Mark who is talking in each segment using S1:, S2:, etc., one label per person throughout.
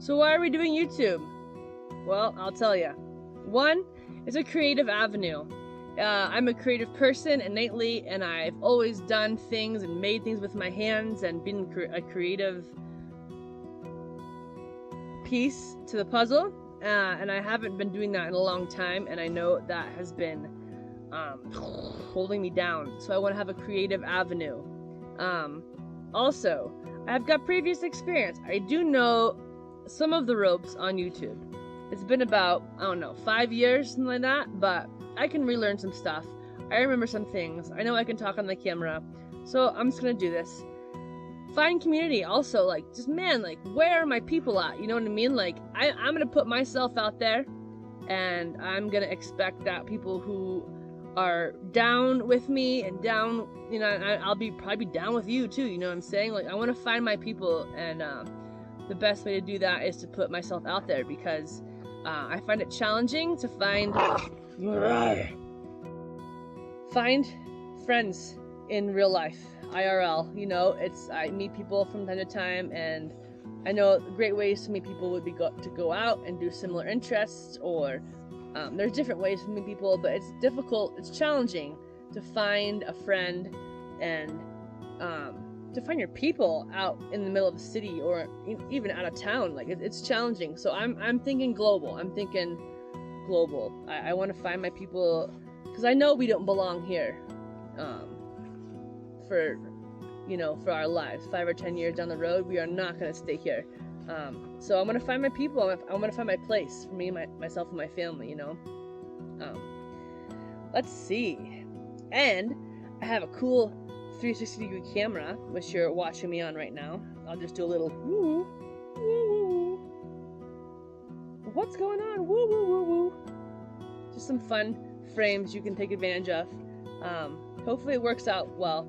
S1: So why are we doing YouTube? Well, I'll tell you. One, it's a creative avenue. I'm a creative person innately, and I've always done things and made things with my hands and been a creative piece to the puzzle. And I haven't been doing that in a long time, and I know that has been holding me down. So I want to have a creative avenue. Also, I've got previous experience. I do know some of the ropes on YouTube. It's been about, I don't know, 5 years, something like that, but I can relearn some stuff. I remember some things. I know I can talk on the camera, so I'm just gonna do this. Find community also, like, just, man, like, where are my people at? You know what I mean? Like, I'm gonna put myself out there, and I'm gonna expect that people who are down with me and down, you know, I'll probably be down with you too, you know what I'm saying? Like, I want to find my people, and the best way to do that is to put myself out there, because I find it challenging to find friends in real life, IRL. You know, I meet people from time to time, and I know great ways to meet people would be to go out and do similar interests, or there's different ways to meet people, but it's difficult, it's challenging to find a friend and to find your people out in the middle of the city or even out of town. Like, it's challenging. So I'm thinking global. I want to find my people, because I know we don't belong here for our lives. 5 or 10 years down the road, we are not going to stay here. So I'm going to find my people. I'm going to find my place for me, myself, and my family, you know. Let's see. And I have a cool 360-degree camera, which you're watching me on right now. I'll just do a little woo, woo, woo, woo. What's going on? Woo, woo, woo, woo. Just some fun frames you can take advantage of. Hopefully it works out well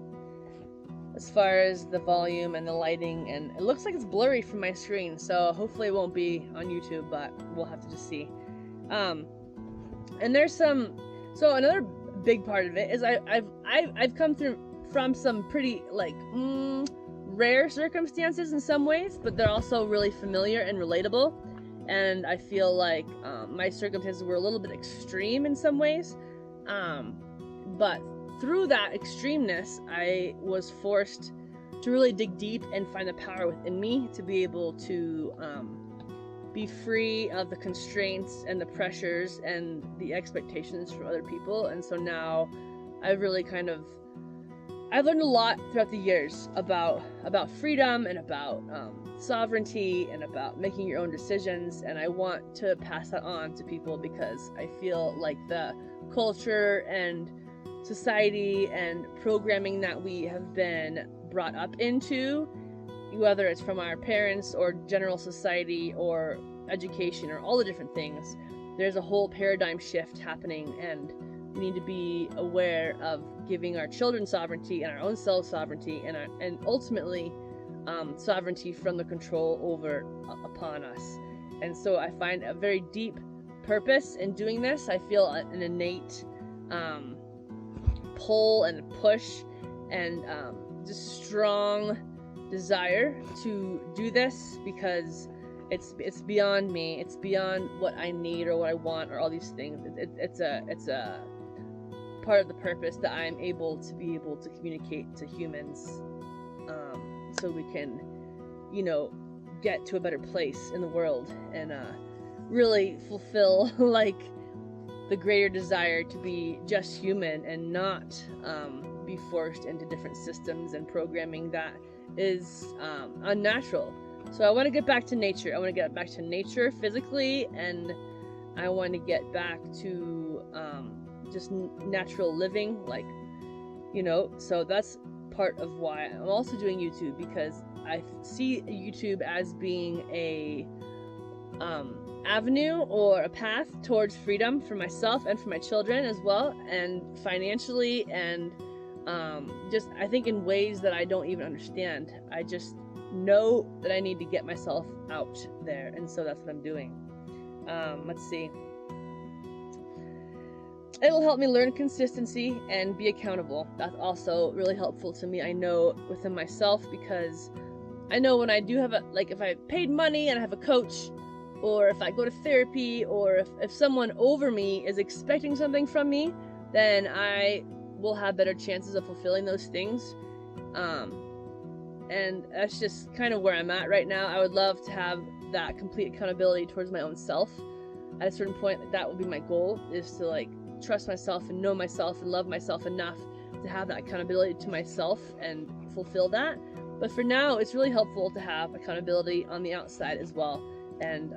S1: as far as the volume and the lighting, and it looks like it's blurry from my screen, so hopefully it won't be on YouTube, but we'll have to just see. And there's so another big part of it is I've come through from some pretty, like, rare circumstances in some ways, but they're also really familiar and relatable. And I feel like my circumstances were a little bit extreme in some ways. But through that extremeness, I was forced to really dig deep and find the power within me to be able to be free of the constraints and the pressures and the expectations from other people. And so now I've learned a lot throughout the years about freedom and about sovereignty and about making your own decisions, and I want to pass that on to people, because I feel like the culture and society and programming that we have been brought up into, whether it's from our parents or general society or education or all the different things, there's a whole paradigm shift happening, and we need to be aware of giving our children sovereignty and our own self sovereignty, and ultimately sovereignty from the control upon us. And so I find a very deep purpose in doing this. I feel an innate pull and push and just strong desire to do this, because it's beyond me. It's beyond what I need or what I want or all these things. It's a part of the purpose that I'm able to communicate to humans, so we can, get to a better place in the world and really fulfill like the greater desire to be just human and not be forced into different systems and programming that is unnatural. So I want to get back to nature. I want to get back to nature physically, and I want to get back to just natural living, so that's part of why I'm also doing YouTube, because I see YouTube as being a avenue or a path towards freedom for myself and for my children as well, and financially, and just I think in ways that I don't even understand. I just know that I need to get myself out there, and so that's what I'm doing. Let's see. It'll help me learn consistency and be accountable. That's also really helpful to me, I know, within myself, because I know when I do have if I paid money and I have a coach, or if I go to therapy, or if someone over me is expecting something from me, then I will have better chances of fulfilling those things. And that's just kind of where I'm at right now. I would love to have that complete accountability towards my own self. At a certain point, that would be my goal, is to like trust myself and know myself and love myself enough to have that accountability to myself and fulfill that. But for now, it's really helpful to have accountability on the outside as well. And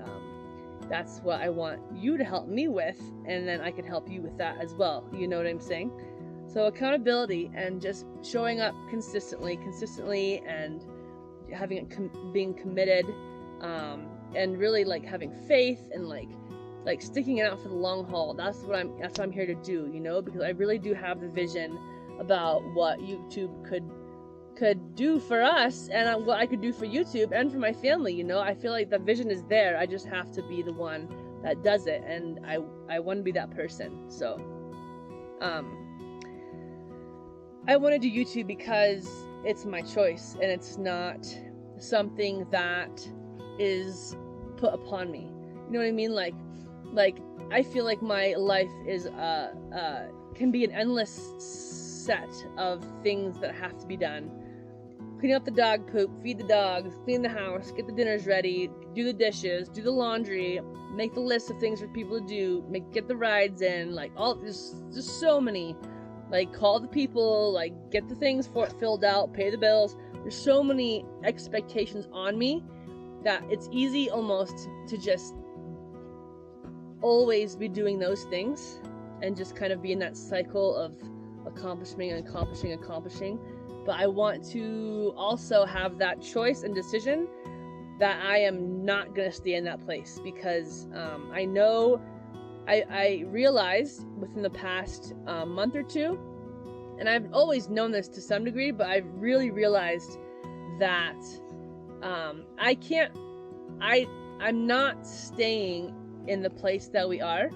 S1: that's what I want you to help me with, and then I can help you with that as well. You know what I'm saying? So accountability and just showing up consistently, and having it being committed, and really like having faith and like sticking it out for the long haul. That's what I'm here to do, you know, because I really do have the vision about what YouTube could do for us, and what I could do for YouTube and for my family. You know, I feel like the vision is there. I just have to be the one that does it, and I want to be that person. So I want to do YouTube because it's my choice, and it's not something that is put upon me. You know what I mean? Like I feel like my life is can be an endless set of things that have to be done. Clean up the dog poop, feed the dogs, clean the house, get the dinners ready, do the dishes, do the laundry, make the list of things for people to do, get the rides in, like there's just so many. Like, call the people, like, get the things filled out, pay the bills. There's so many expectations on me that it's easy almost to just always be doing those things and just kind of be in that cycle of accomplishing. But I want to also have that choice and decision that I am not going to stay in that place, because I know I realized within the past month or two, and I've always known this to some degree, but I've really realized that I'm not staying in the place that we are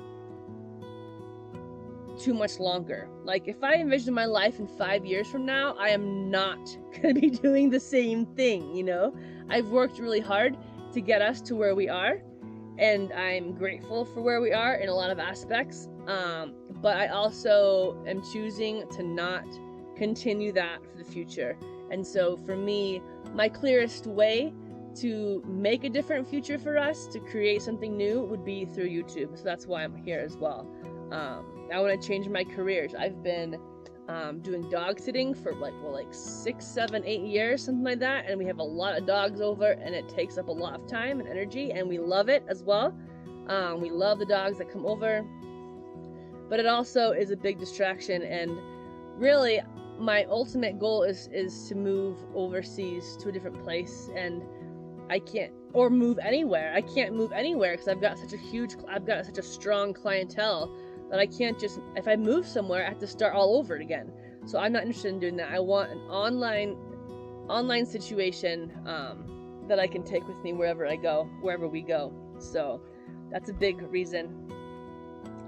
S1: too much longer. Like, if I envision my life in 5 years from now, I am not going to be doing the same thing, you know? I've worked really hard to get us to where we are, and I'm grateful for where we are in a lot of aspects, but I also am choosing to not continue that for the future. And so for me, my clearest way to make a different future for us, to create something new, would be through YouTube. So that's why I'm here as well. I want to change my careers. I've been doing dog sitting for like 6, 7, 8 years, something like that, and we have a lot of dogs over, and it takes up a lot of time and energy, and we love it as well. We love the dogs that come over, but it also is a big distraction. And really, my ultimate goal is to move overseas to a different place, and I can't, or move anywhere. I can't move anywhere because I've got such a strong clientele that I can't just, if I move somewhere, I have to start all over again. So I'm not interested in doing that. I want an online situation that I can take with me wherever we go. So that's a big reason.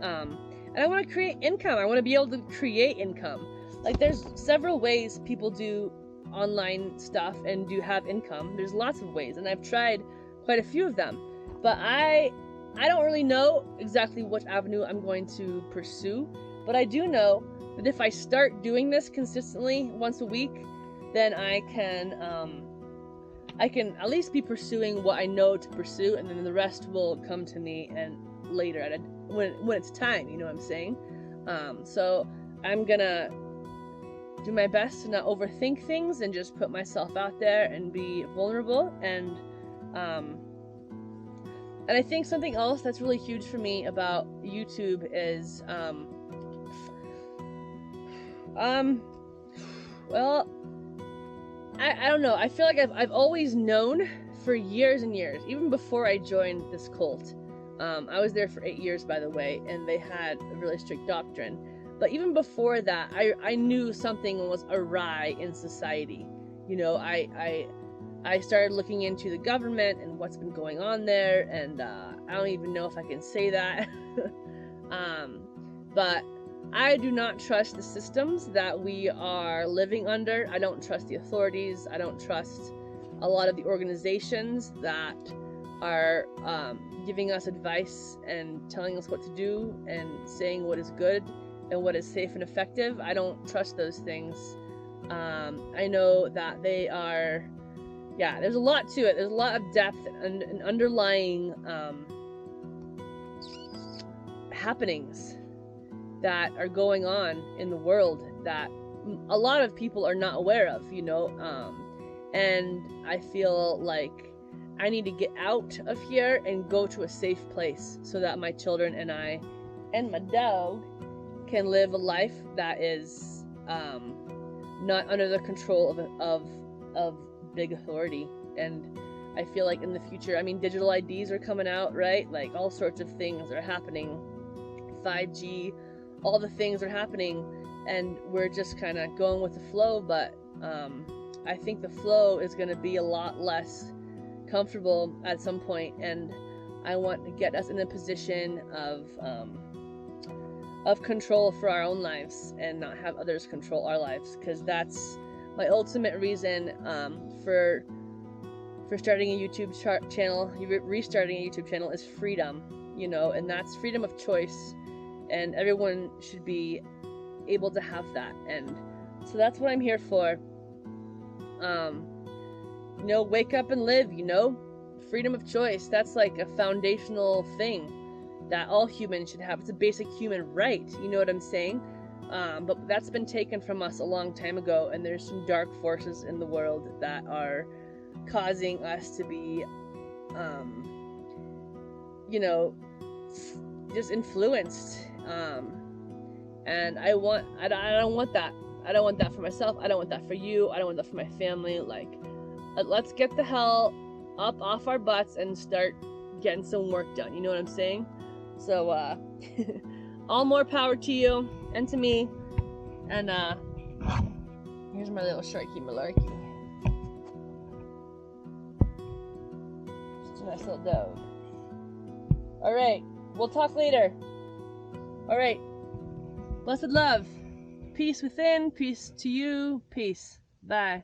S1: And I want to create income. I want to be able to create income. Like, there's several ways people do online stuff and do have income. There's lots of ways, and I've tried quite a few of them, but I don't really know exactly which avenue I'm going to pursue. But I do know that if I start doing this consistently once a week, then I can at least be pursuing what I know to pursue, and then the rest will come to me and later when it's time. You know what I'm saying? So I'm gonna do my best to not overthink things and just put myself out there and be vulnerable. And I think something else that's really huge for me about YouTube is well, I don't know. I feel like I've always known for years and years, even before I joined this cult. I was there for 8 years, by the way, and they had a really strict doctrine. But even before that, I knew something was awry in society. You know, I started looking into the government and what's been going on there, and I don't even know if I can say that. But I do not trust the systems that we are living under. I don't trust the authorities. I don't trust a lot of the organizations that are giving us advice and telling us what to do and saying what is good and what is safe and effective. I don't trust those things. I know that they are, yeah, there's a lot to it. There's a lot of depth and underlying happenings that are going on in the world that a lot of people are not aware of, you know, and I feel like I need to get out of here and go to a safe place so that my children and I and my dog can live a life that is not under the control of big authority. And I feel like in the future, I mean, digital IDs are coming out, right? Like all sorts of things are happening. 5G, all the things are happening, and we're just kind of going with the flow. But I think the flow is going to be a lot less comfortable at some point, and I want to get us in a position of control for our own lives and not have others control our lives, because that's my ultimate reason for starting a YouTube channel, restarting a YouTube channel, is freedom, you know, and that's freedom of choice, and everyone should be able to have that. And so that's what I'm here for. You know, wake up and live, you know, freedom of choice. That's like a foundational thing that all humans should have. It's a basic human right, you know what I'm saying? But that's been taken from us a long time ago, and there's some dark forces in the world that are causing us to be, you know, just influenced. And I don't want that. I don't want that for myself. I don't want that for you. I don't want that for my family. Like, let's get the hell up off our butts and start getting some work done. You know what I'm saying? So, all more power to you and to me. And, here's my little sharky malarkey. Just a nice little dog. Alright, we'll talk later. Alright. Blessed love. Peace within, peace to you, peace. Bye.